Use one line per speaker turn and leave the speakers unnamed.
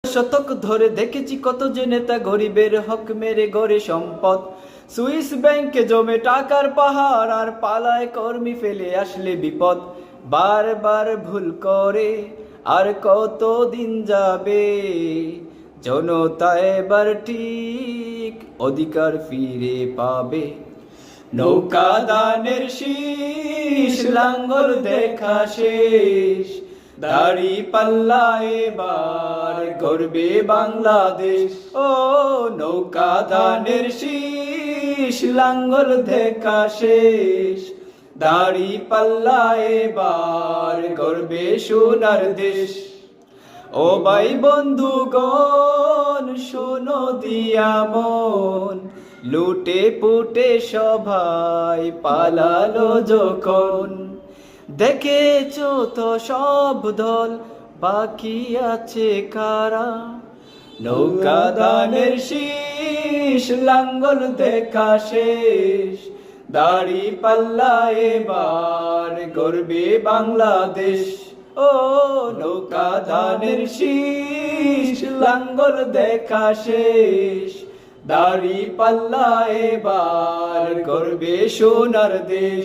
শতক ধরে দেখেছি কত যে নেতা গরিবের হক মেরে গড়ে সম্পদ। সুইস ব্যাংকে জমে টাকার পাহাড়, আর পালায় কর্মী ফেলে আসলে বিপদ। বারবার ভুল করে আর কত দিন যাবে, জনতা এবার ঠিক অধিকার ফিরে পাবে। নৌকা দানের শীষ, লাঙ্গল দেখা শেষ, দাড়ি পাল্লা এবার গর্বে বাংলাদেশ। ও নৌকা দানের শীষ, লাঙ্গল দেখা শেষ, দাড়ি পাল্লা এবার গর্বে সোনার দেশ। ও ভাই বন্ধুগণ শোনো দিয়া মন, লুটে পুটে সবাই পালালো যখন। দেখেছো তো সব দল, বাকি আছে কারা? নৌকা দানের শীষ, লাঙ্গল দেখা শেষ, দাড়ি পাল্লা এবার গর্বে বাংলাদেশ। ও নৌকা দানের শীষ, লাঙ্গল দেখা শেষ, দাড়ি পাল্লা এবার গর্বে সোনার দেশ।